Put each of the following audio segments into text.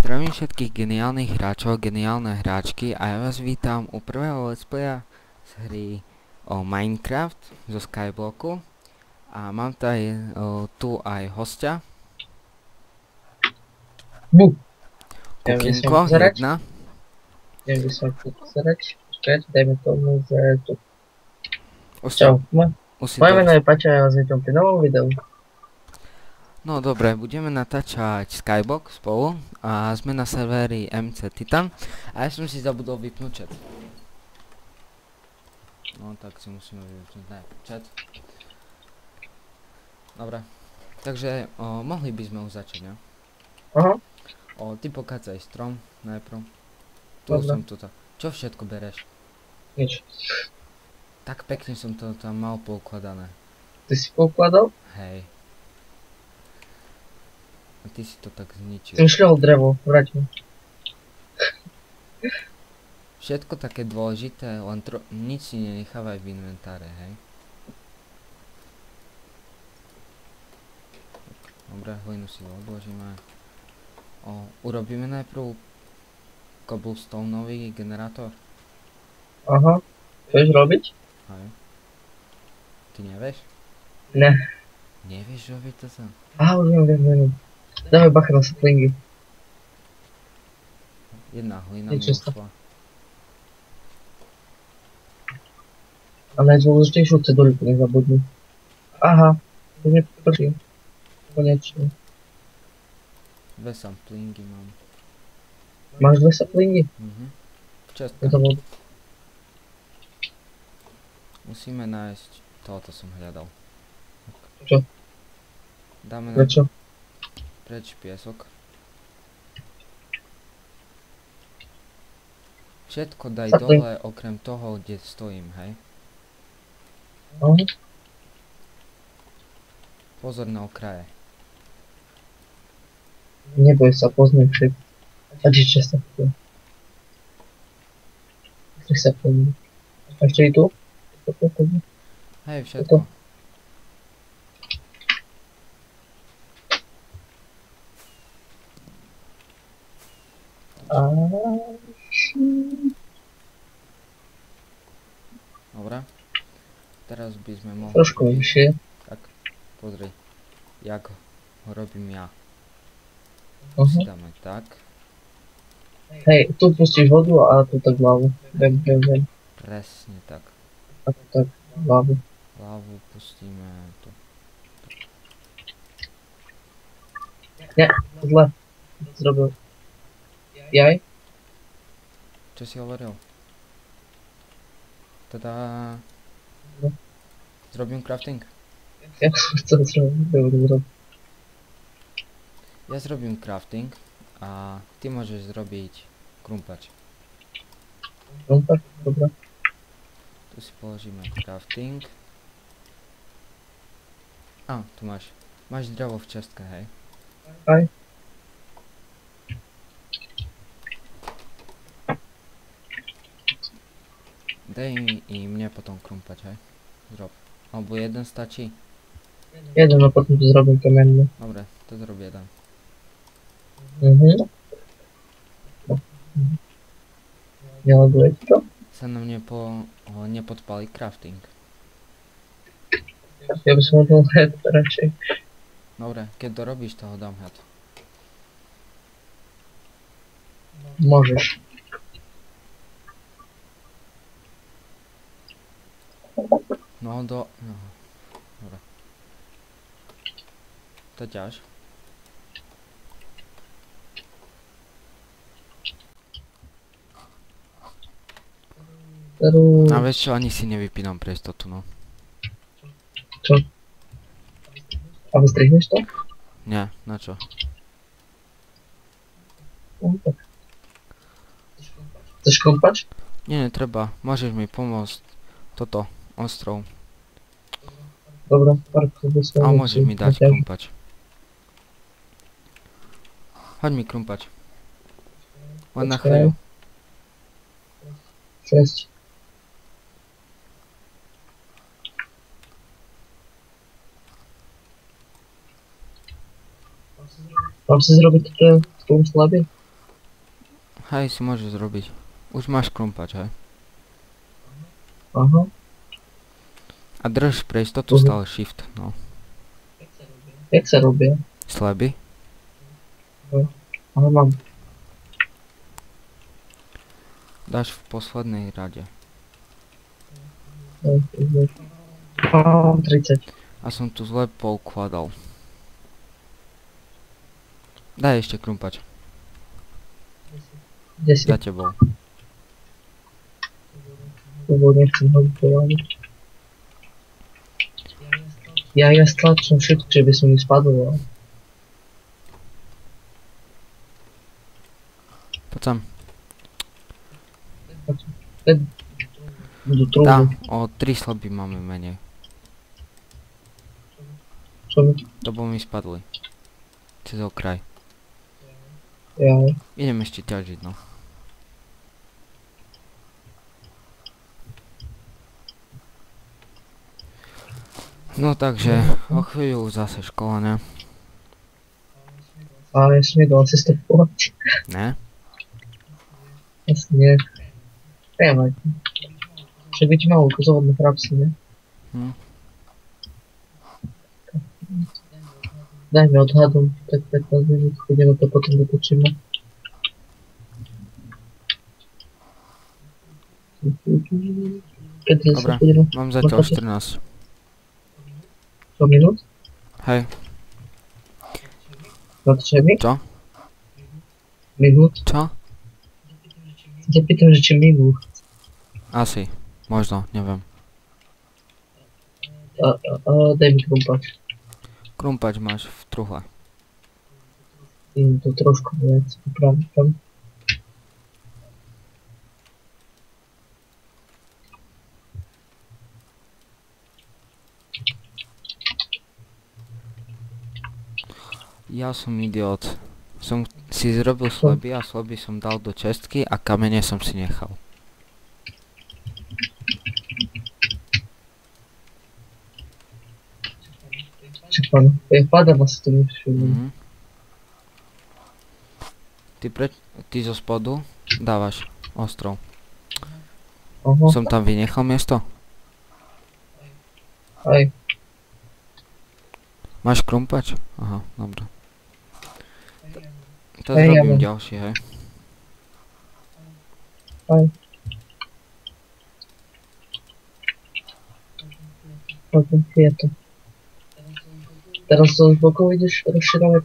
Zdravím všetkých geniálnych hráčov, geniálne hráčky a ja vás vítam u prvého let's playa z hry o Minecraft zo Skyblocku a mám tu aj hostia. Kukinko, jedna. Ja by som pozerať. Počkajte, dajme tomu, že tu. Čau, moje meno je Paťa a ja vás vítam pri novom videu. No dobre, budeme natáčať Skyblock spolu a sme na serveri MC Titan a ja som si zabudol vypnúť chat. No tak si musíme vypnúť chat. Dobre, takže mohli by sme už začať, ne? Aha. Ty pokácaj strom najprv. Tu Dobre. som tuto. Čo všetko bereš? Nič. Tak pekne som to tam mal poukladané. Ty si poukladal? Hej. A ty si to tak zničil. Som šľahol drevo, vráť mi. Všetko také dôležité, len nič si nenechávaj v inventáre, hej? Dobre, hlinu si odložíme. Urobíme najprv cobblestoneový generátor. Aha. Chceš robiť? Hej. Ty nevieš? Ne. Nevieš robiť to sám? Aha, už viem. Dávaj bacha na saplingy. Jedna hlina mi ušla. A najdôležitejšiu ceduľku nezabudni. Aha. To mi prší. Konečne. 2 saplingy mám. Máš 2 saplingy? Čestka. Musíme nájsť... Tohoto som hľadal. Čo? Dáme na... Prečo? Preč piesok. Všetko daj dole okrem toho, kde stojím, hej? Pozor na okraje. Neboj sa, poznaj však. A čiže sa tu. Chceš sa pozrieť. A ešte i tu? Hej, všetko. Dobre. Teraz by sme mohli... Trošku vyššie. Tak, pozri. Jak ho robím ja. Si dáme tak. Hej, tu pustíš vodu a tu tak hlavu. Vem. Presne tak. A tu tak hlavu. Hlavu pustíme tu. Nie, zle. Zrobil. Jaj? Čo si hovoril? Teda... Zrobím crafting? Ja som chcel zrobiť. Ja zrobím crafting a ty môžeš zrobiť krumpač. Krumpač? Dobre. Tu si položíme crafting. Tu máš. Máš drevo v čestke, hej? Aj. Dej i mne potom krumpač, hej? Zrob. Alebo jeden stačí? Jeden a potom to zrobím kamenný. Dobre, to zrob jeden. Neladuje ti to? Sa na mne nepodpali crafting. Ja by som hodil head radšej. Dobre, keď dorobíš toho dám head. Môžeš. No, dobre. To ťaž. A vieš čo, ani si nevypínam pre istotu, no. Čo? A vystrihneš to? Nie, na čo? Tak. Chceš krumpač? Nie, netreba. Môžeš mi pomôcť toto, ostrov. Dobre, parku by som... A môžeš mi dať krumpač. Hoď mi krumpač. Len na chvíľu. 6. Mám si zrobiť stone slabý? Hej, si môžeš zrobiť. Už máš krumpač, hej? Aha. A drž pre istotu stále shift, no. Jak sa robia? Sleby? Ale mám. Dáš v poslednej rade. Mám 30. A som tu zle poukladal. Daj ešte krumpač. 10. Za tebou. Lebo nechcem hodiť do lávy. Ja stlačím všetko, že by som mi spadol. Poď sem. Budú Tá, trúby. o 3 sleby máme menej. Čo mi? Lebo mi spadli. Cez okraj. Ja. Idem ešte ťažiť, no. No takže, o chvíľu zase škola, ne? Ale som nedal asi stopovať. Ne? Asi nie. Nevadí. Že byť malú kozovodnú frapsi, ne? Dajme odhadom, tak 15 minút, chodíme to potom dopočíme. Kedy Dobre, sa chodíme? mám zatiaľ 14. 100 minút? Hej, Natáčame? čo? Minút? Čo? Zapýtam, že či minút. Asi, možno, neviem. Daj mi krumpač. Krumpač máš v truhle. To trošku viac upraviť tam. Ja som idiot. Som si zrobil sleby a sleby som dal do čestky a kamene som si nechal. Čekám, ja padám asi to nevšimnem. Ty zo spodu dávaš ostrov. Aha, Som tam vynechal miesto? aj. Máš krumpač? Aha, dobré. To Hej, ja zrobím mám. ďalšie, hej. Aj. Potom je to. Teraz to z bokov ideš rozširovať?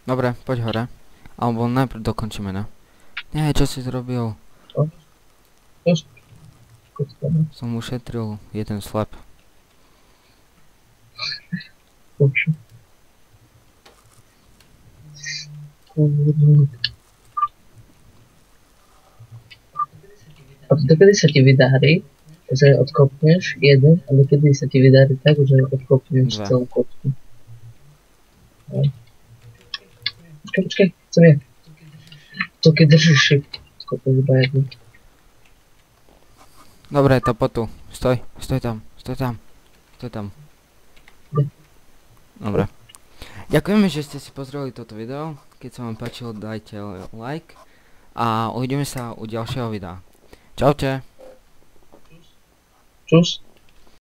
Dobre, poď hore. Alebo najprv dokončíme, ne? Nie, čo si zrobil? Som ušetril jeden slab. Poču. A dokedy sa ti vydarí, že odkopneš jeden, a dokedy sa ti vydarí tak, že odkopneš celú kocku. Počkaj, chcem je. To keď držíš shift, odkopneš iba jednu. Dobre, to poď tu. Stoj tam. Dobre. Ďakujeme, že ste si pozreli toto video. Keď sa vám páčilo, dajte like. A uvidíme sa u ďalšieho videa. Čaute. Čus.